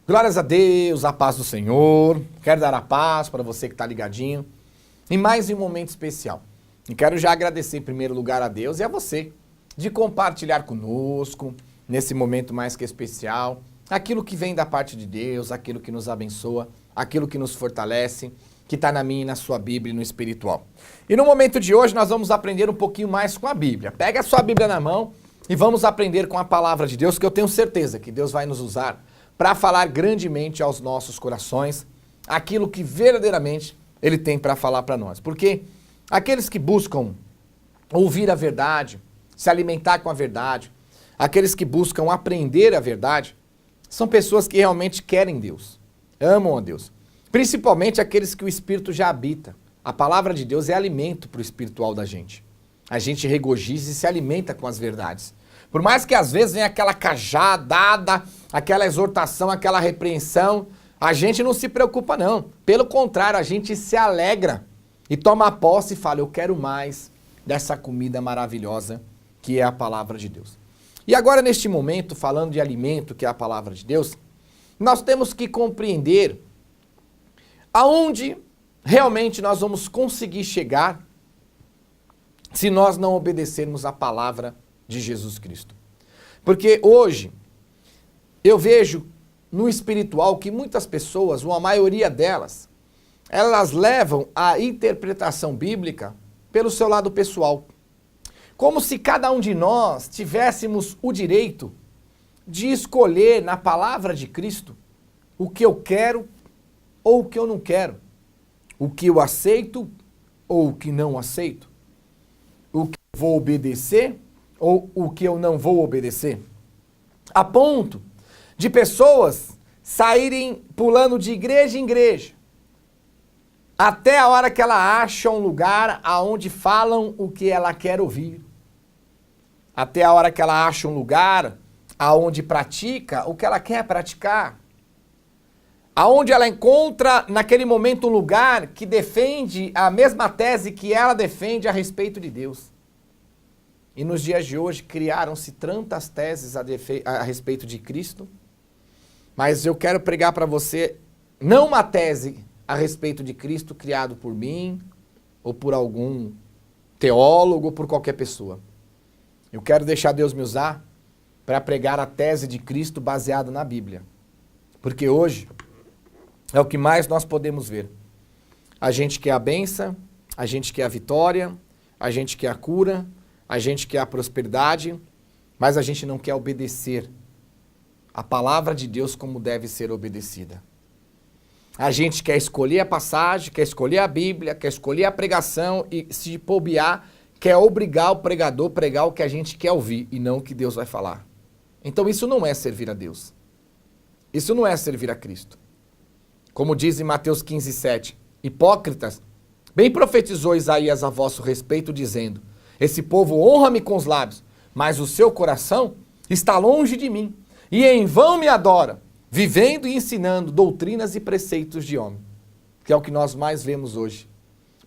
Glórias a Deus, a paz do Senhor. Quero dar a paz para você que está ligadinho em mais um momento especial. E quero já agradecer em primeiro lugar a Deus e a você de compartilhar conosco nesse momento mais que especial aquilo que vem da parte de Deus, aquilo que nos abençoa, aquilo que nos fortalece, que está na minha e na sua Bíblia e no espiritual. E no momento de hoje nós vamos aprender um pouquinho mais com a Bíblia. Pega a sua Bíblia na mão e vamos aprender com a palavra de Deus, que eu tenho certeza que Deus vai nos usar para falar grandemente aos nossos corações aquilo que verdadeiramente Ele tem para falar para nós. Porque aqueles que buscam ouvir a verdade, se alimentar com a verdade, aqueles que buscam aprender a verdade, são pessoas que realmente querem Deus, amam a Deus. Principalmente aqueles que o Espírito já habita. A palavra de Deus é alimento para o espiritual da gente. A gente regozija e se alimenta com as verdades. Por mais que às vezes venha aquela cajadada, aquela exortação, aquela repreensão, a gente não se preocupa não. Pelo contrário, a gente se alegra e toma posse e fala, eu quero mais dessa comida maravilhosa que é a palavra de Deus. E agora neste momento, falando de alimento, que é a palavra de Deus, nós temos que compreender aonde realmente nós vamos conseguir chegar se nós não obedecermos a palavra de Jesus Cristo. Porque hoje eu vejo no espiritual que muitas pessoas, ou a maioria delas, elas levam a interpretação bíblica pelo seu lado pessoal. Como se cada um de nós tivéssemos o direito de escolher na palavra de Cristo o que eu quero ou o que eu não quero, o que eu aceito ou o que não aceito, o que eu vou obedecer ou o que eu não vou obedecer, a ponto de pessoas saírem pulando de igreja em igreja, até a hora que ela acha um lugar aonde falam o que ela quer ouvir, até a hora que ela acha um lugar aonde pratica o que ela quer praticar, aonde ela encontra naquele momento um lugar que defende a mesma tese que ela defende a respeito de Deus. E nos dias de hoje criaram-se tantas teses a respeito de Cristo, mas eu quero pregar para você não uma tese a respeito de Cristo criado por mim, ou por algum teólogo, ou por qualquer pessoa. Eu quero deixar Deus me usar para pregar a tese de Cristo baseada na Bíblia. Porque hoje é o que mais nós podemos ver. A gente quer a bênção, a gente quer a vitória, a gente quer a cura, a gente quer a prosperidade, mas a gente não quer obedecer a palavra de Deus como deve ser obedecida. A gente quer escolher a passagem, quer escolher a Bíblia, quer escolher a pregação e, se bobear, quer obrigar o pregador a pregar o que a gente quer ouvir e não o que Deus vai falar. Então isso não é servir a Deus. Isso não é servir a Cristo. Como diz em Mateus 15:7, hipócritas, bem profetizou Isaías a vosso respeito, dizendo, esse povo honra-me com os lábios, mas o seu coração está longe de mim, e em vão me adora, vivendo e ensinando doutrinas e preceitos de homem, que é o que nós mais vemos hoje.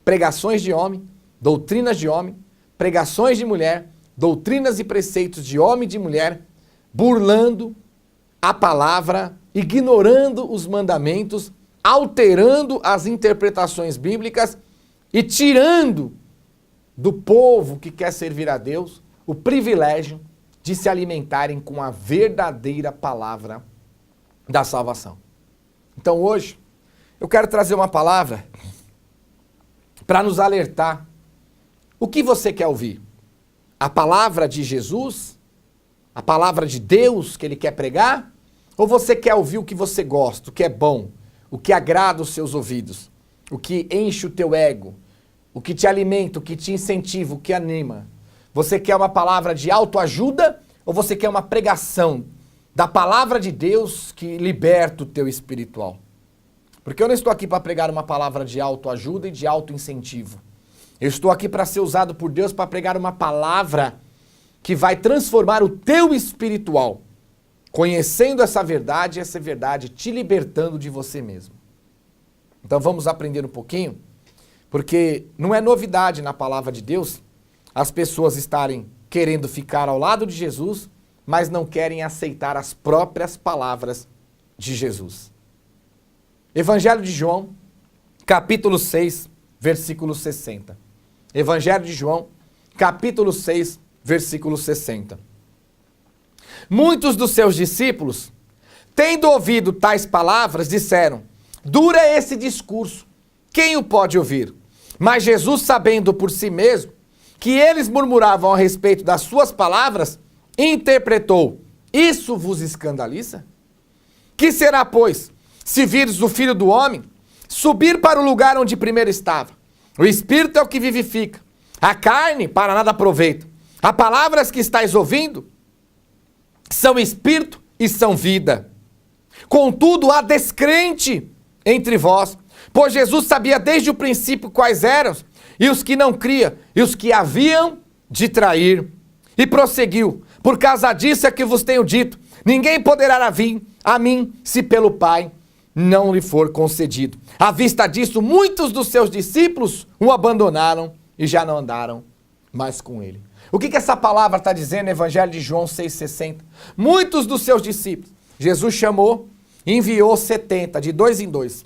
Pregações de homem, doutrinas de homem, pregações de mulher, doutrinas e preceitos de homem e de mulher, burlando a palavra, ignorando os mandamentos, alterando as interpretações bíblicas e tirando do povo que quer servir a Deus o privilégio de se alimentarem com a verdadeira palavra da salvação. Então hoje eu quero trazer uma palavra para nos alertar. O que você quer ouvir? A palavra de Jesus? A palavra de Deus que Ele quer pregar? Ou você quer ouvir o que você gosta, o que é bom, o que agrada os seus ouvidos, o que enche o teu ego, o que te alimenta, o que te incentiva, o que anima? Você quer uma palavra de autoajuda ou você quer uma pregação da palavra de Deus que liberta o teu espiritual? Porque eu não estou aqui para pregar uma palavra de autoajuda e de autoincentivo. Eu estou aqui para ser usado por Deus para pregar uma palavra que vai transformar o teu espiritual, conhecendo essa verdade te libertando de você mesmo. Então vamos aprender um pouquinho, porque não é novidade na palavra de Deus as pessoas estarem querendo ficar ao lado de Jesus, mas não querem aceitar as próprias palavras de Jesus. Evangelho de João, capítulo 6, versículo 60. Evangelho de João, capítulo 6, versículo 60. Muitos dos seus discípulos, tendo ouvido tais palavras, disseram: duro é esse discurso, quem o pode ouvir? Mas Jesus, sabendo por si mesmo que eles murmuravam a respeito das suas palavras, interpretou: isso vos escandaliza? Que será, pois, se vires o Filho do Homem subir para o lugar onde primeiro estava? O Espírito é o que vivifica, a carne para nada aproveita. As palavras que estáis ouvindo são Espírito e são vida. Contudo, há descrente entre vós, pois Jesus sabia desde o princípio quais eram e os que não criam, e os que haviam de trair. E prosseguiu: por causa disso é que vos tenho dito, ninguém poderá vir a mim se pelo Pai não lhe for concedido. À vista disso, muitos dos seus discípulos o abandonaram e já não andaram mais com ele. O que essa palavra está dizendo no Evangelho de João 6,60? Muitos dos seus discípulos, Jesus chamou e enviou 70, de 2 em 2.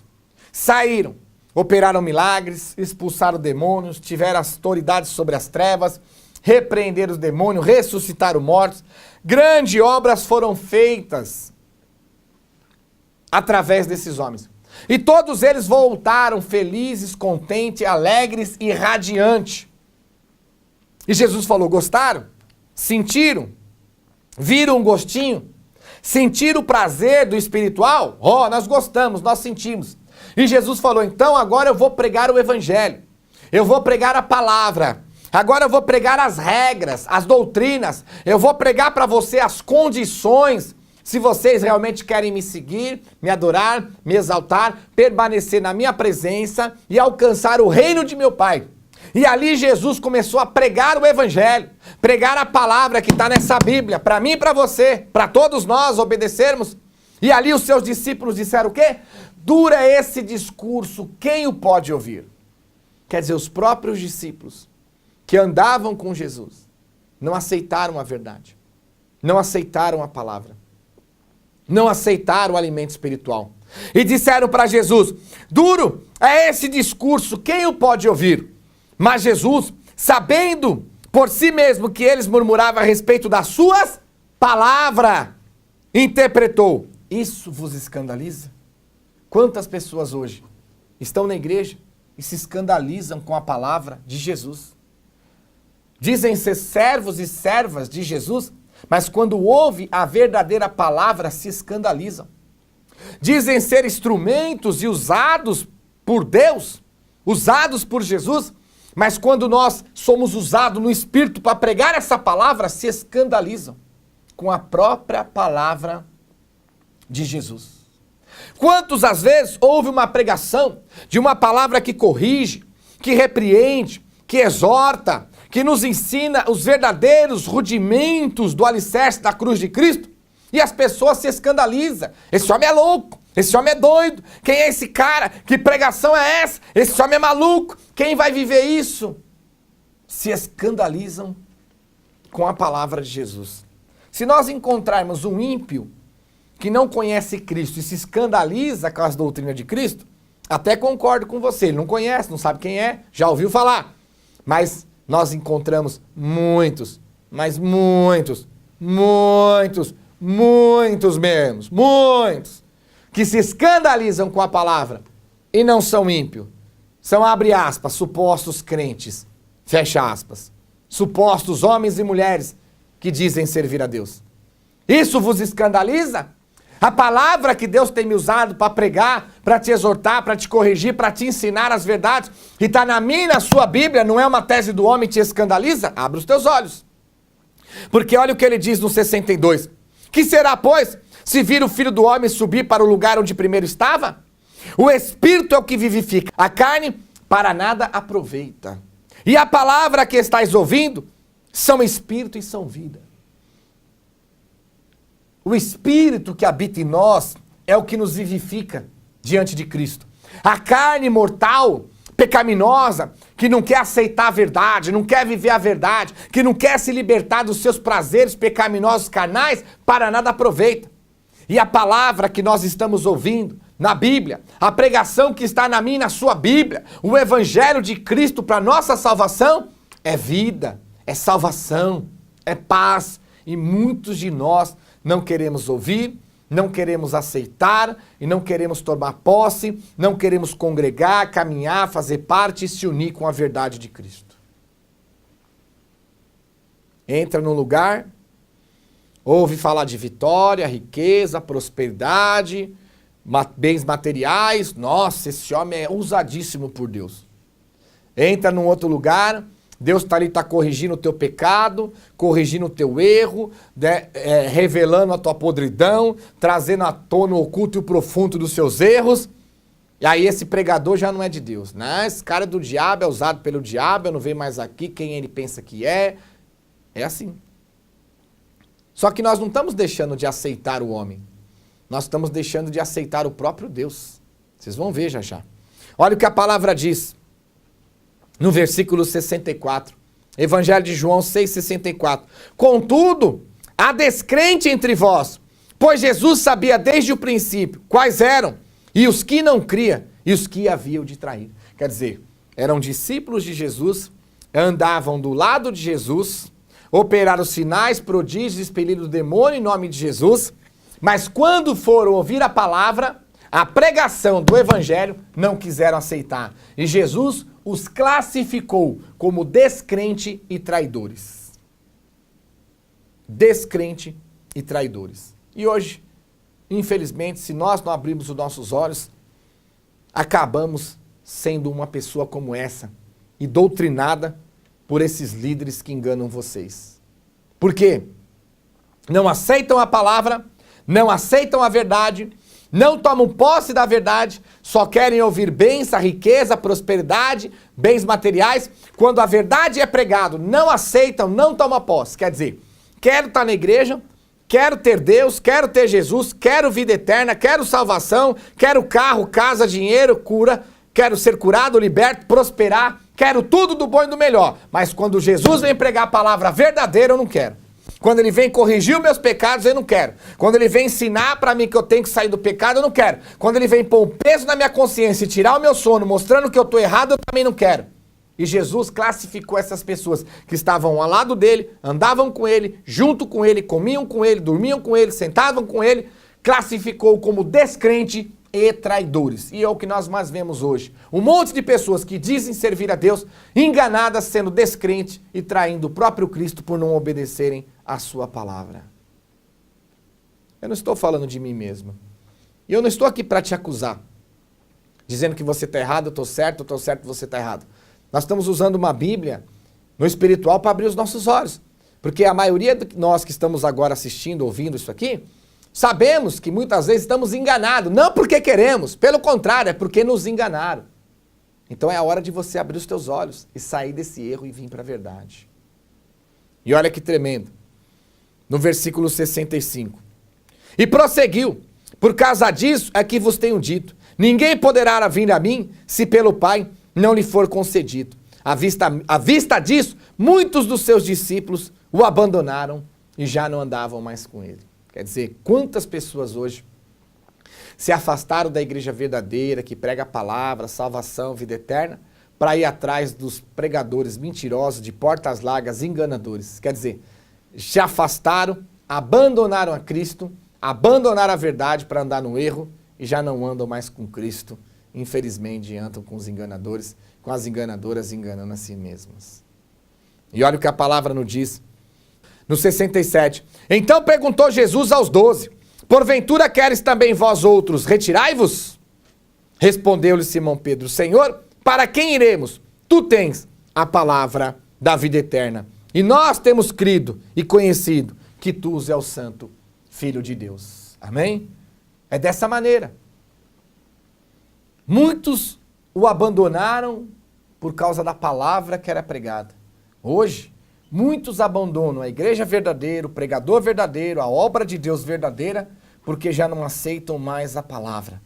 Saíram, operaram milagres, expulsaram demônios, tiveram autoridade sobre as trevas, repreenderam os demônios, ressuscitaram mortos. Grandes obras foram feitas através desses homens. E todos eles voltaram felizes, contentes, alegres e radiantes. E Jesus falou: gostaram? Sentiram? Viram um gostinho? Sentiram o prazer do espiritual? Nós gostamos, nós sentimos. E Jesus falou: então agora eu vou pregar o evangelho. Eu vou pregar a palavra. Agora eu vou pregar as regras, as doutrinas. Eu vou pregar para você as condições. Se vocês realmente querem me seguir, me adorar, me exaltar, permanecer na minha presença e alcançar o reino de meu Pai. E ali Jesus começou a pregar o evangelho, pregar a palavra que está nessa Bíblia, para mim e para você, para todos nós obedecermos. E ali os seus discípulos disseram o quê? Duro é esse discurso, quem o pode ouvir? Quer dizer, os próprios discípulos que andavam com Jesus não aceitaram a verdade, não aceitaram a palavra, não aceitaram o alimento espiritual. E disseram para Jesus: duro é esse discurso, quem o pode ouvir? Mas Jesus, sabendo por si mesmo que eles murmuravam a respeito das suas palavras, interpretou: isso vos escandaliza? Quantas pessoas hoje estão na igreja e se escandalizam com a palavra de Jesus? Dizem ser servos e servas de Jesus, mas quando ouvem a verdadeira palavra se escandalizam. Dizem ser instrumentos e usados por Deus, usados por Jesus, mas quando nós somos usados no Espírito para pregar essa palavra, se escandalizam com a própria palavra de Jesus. Quantos às vezes houve uma pregação de uma palavra que corrige, que repreende, que exorta, que nos ensina os verdadeiros rudimentos do alicerce da cruz de Cristo, e as pessoas se escandalizam. Esse homem é louco, esse homem é doido, quem é esse cara? Que pregação é essa? Esse homem é maluco, quem vai viver isso? Se escandalizam com a palavra de Jesus. Se nós encontrarmos um ímpio que não conhece Cristo e se escandaliza com as doutrinas de Cristo, até concordo com você, ele não conhece, não sabe quem é, já ouviu falar, mas nós encontramos muitos, mas muitos mesmo, muitos, que se escandalizam com a palavra e não são ímpios. São, abre aspas, supostos crentes, fecha aspas, supostos homens e mulheres que dizem servir a Deus. Isso vos escandaliza? A palavra que Deus tem me usado para pregar, para te exortar, para te corrigir, para te ensinar as verdades, e está na minha e na sua Bíblia, não é uma tese do homem que te escandaliza? Abre os teus olhos. Porque olha o que ele diz no 62. Que será, pois, se vir o Filho do Homem subir para o lugar onde primeiro estava? O Espírito é o que vivifica, a carne para nada aproveita. E a palavra que estáis ouvindo são Espírito e são vida. O Espírito que habita em nós é o que nos vivifica diante de Cristo. A carne mortal, pecaminosa, que não quer aceitar a verdade, não quer viver a verdade, que não quer se libertar dos seus prazeres pecaminosos carnais, para nada aproveita. E a palavra que nós estamos ouvindo na Bíblia, a pregação que está na minha e na sua Bíblia, o Evangelho de Cristo para nossa salvação, é vida, é salvação, é paz. E muitos de nós não queremos ouvir, não queremos aceitar e não queremos tomar posse, não queremos congregar, caminhar, fazer parte e se unir com a verdade de Cristo. Entra num lugar, ouve falar de vitória, riqueza, prosperidade, bens materiais. Nossa, esse homem é usadíssimo por Deus. Entra num outro lugar, Deus está ali, está corrigindo o teu pecado, corrigindo o teu erro, revelando a tua podridão, trazendo à tona o oculto e o profundo dos seus erros. E aí esse pregador já não é de Deus, né? Esse cara é do diabo, é usado pelo diabo, eu não venho mais aqui, quem ele pensa que é. É assim. Só que nós não estamos deixando de aceitar o homem. Nós estamos deixando de aceitar o próprio Deus. Vocês vão ver já já. Olha o que a palavra diz. No versículo 64. Evangelho de João 6,64. Contudo, há descrente entre vós, pois Jesus sabia desde o princípio quais eram, e os que não criam, e os que haviam de trair. Quer dizer, eram discípulos de Jesus, andavam do lado de Jesus, operaram sinais, prodígios, expeliram o demônio em nome de Jesus, mas quando foram ouvir a palavra, a pregação do evangelho, não quiseram aceitar. E Jesus os classificou como descrente e traidores. Descrente e traidores. E hoje, infelizmente, se nós não abrirmos os nossos olhos, acabamos sendo uma pessoa como essa e doutrinada por esses líderes que enganam vocês. Por quê? Não aceitam a palavra, não aceitam a verdade, não tomam posse da verdade, só querem ouvir bens, a riqueza, a prosperidade, bens materiais. Quando a verdade é pregado, não aceitam, não tomam posse. Quer dizer, quero estar na igreja, quero ter Deus, quero ter Jesus, quero vida eterna, quero salvação, quero carro, casa, dinheiro, cura, quero ser curado, liberto, prosperar, quero tudo do bom e do melhor. Mas quando Jesus vem pregar a palavra verdadeira, eu não quero. Quando ele vem corrigir os meus pecados, eu não quero. Quando ele vem ensinar para mim que eu tenho que sair do pecado, eu não quero. Quando ele vem pôr um peso na minha consciência e tirar o meu sono, mostrando que eu estou errado, eu também não quero. E Jesus classificou essas pessoas que estavam ao lado dele, andavam com ele, junto com ele, comiam com ele, dormiam com ele, sentavam com ele, classificou como descrente e traidores. E é o que nós mais vemos hoje. Um monte de pessoas que dizem servir a Deus, enganadas, sendo descrentes e traindo o próprio Cristo por não obedecerem a sua palavra. Eu não estou falando de mim mesmo. E eu não estou aqui para te acusar, dizendo que você está errado, eu estou certo, você está errado. Nós estamos usando uma Bíblia no espiritual para abrir os nossos olhos. Porque a maioria de nós que estamos agora assistindo, ouvindo isso aqui, sabemos que muitas vezes estamos enganados, não porque queremos, pelo contrário, é porque nos enganaram. Então é a hora de você abrir os teus olhos e sair desse erro e vir para a verdade. E olha que tremendo. No versículo 65. E prosseguiu, por causa disso é que vos tenho dito, ninguém poderá vir a mim se pelo Pai não lhe for concedido. À vista disso, muitos dos seus discípulos o abandonaram e já não andavam mais com ele. Quer dizer, quantas pessoas hoje se afastaram da igreja verdadeira, que prega a palavra, salvação, vida eterna, para ir atrás dos pregadores mentirosos, de portas largas, enganadores. Quer dizer, se afastaram, abandonaram a Cristo, abandonaram a verdade para andar no erro e já não andam mais com Cristo. Infelizmente, andam com os enganadores, com as enganadoras enganando a si mesmas. E olha o que a palavra nos diz. No 67. Então perguntou Jesus aos 12, porventura queres também vós outros retirai-vos? Respondeu-lhe Simão Pedro, Senhor, para quem iremos? Tu tens a palavra da vida eterna. E nós temos crido e conhecido que tu és o Santo Filho de Deus. Amém? É dessa maneira. Muitos o abandonaram por causa da palavra que era pregada. Hoje, muitos abandonam a igreja verdadeira, o pregador verdadeiro, a obra de Deus verdadeira, porque já não aceitam mais a palavra.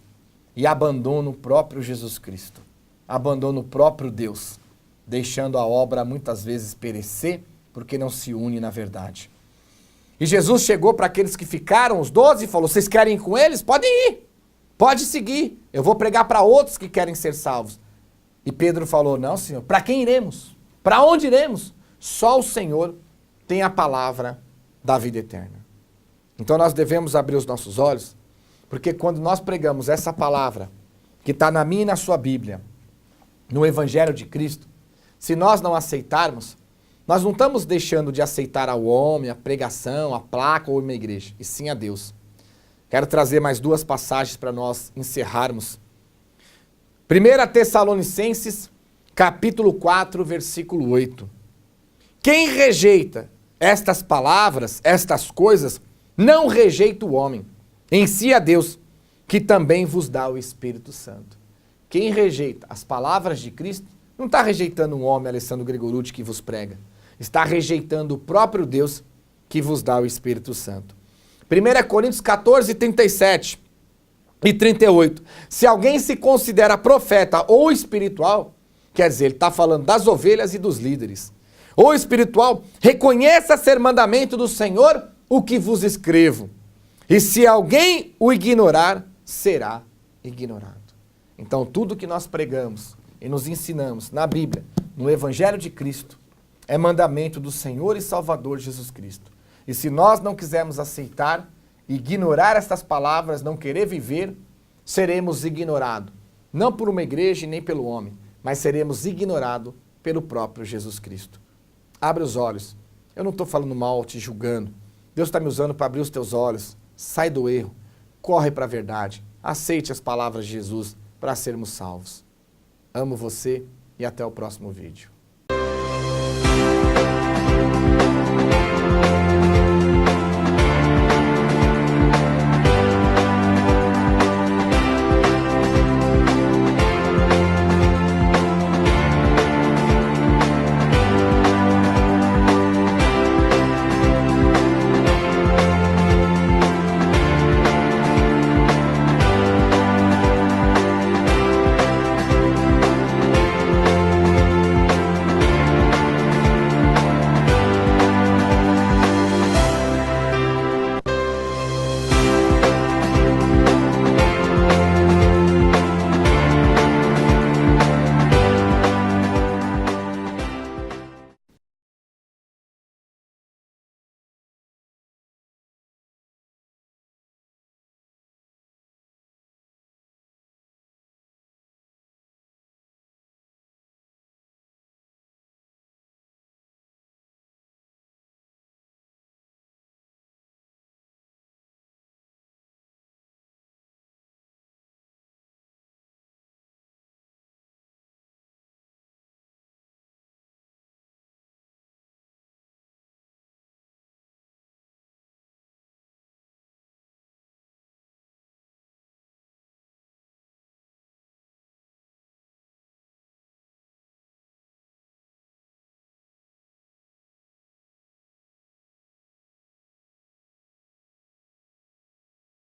E abandonam o próprio Jesus Cristo. Abandonam o próprio Deus, deixando a obra muitas vezes perecer, porque não se une na verdade. E Jesus chegou para aqueles que ficaram, os 12, e falou: vocês querem ir com eles? Podem ir. Pode seguir. Eu vou pregar para outros que querem ser salvos. E Pedro falou: não, Senhor, para quem iremos? Para onde iremos? Só o Senhor tem a palavra da vida eterna. Então nós devemos abrir os nossos olhos, porque quando nós pregamos essa palavra, que está na minha e na sua Bíblia, no Evangelho de Cristo, se nós não aceitarmos, nós não estamos deixando de aceitar ao homem, a pregação, a placa ou uma igreja, e sim a Deus. Quero trazer mais 2 passagens para nós encerrarmos. 1 Tessalonicenses, capítulo 4, versículo 8. Quem rejeita estas palavras, estas coisas, não rejeita o homem, em si a Deus, que também vos dá o Espírito Santo. Quem rejeita as palavras de Cristo, não está rejeitando um homem, Alessandro Gregorucci, que vos prega. Está rejeitando o próprio Deus que vos dá o Espírito Santo. 1 Coríntios 14, 37 e 38. Se alguém se considera profeta ou espiritual, quer dizer, ele está falando das ovelhas e dos líderes, ou espiritual, reconheça ser mandamento do Senhor o que vos escrevo. E se alguém o ignorar, será ignorado. Então, tudo que nós pregamos e nos ensinamos na Bíblia, no Evangelho de Cristo, é mandamento do Senhor e Salvador Jesus Cristo. E se nós não quisermos aceitar, ignorar estas palavras, não querer viver, seremos ignorados. Não por uma igreja e nem pelo homem, mas seremos ignorados pelo próprio Jesus Cristo. Abre os olhos. Eu não estou falando mal, te julgando. Deus está me usando para abrir os teus olhos. Sai do erro. Corre para a verdade. Aceite as palavras de Jesus para sermos salvos. Amo você e até o próximo vídeo.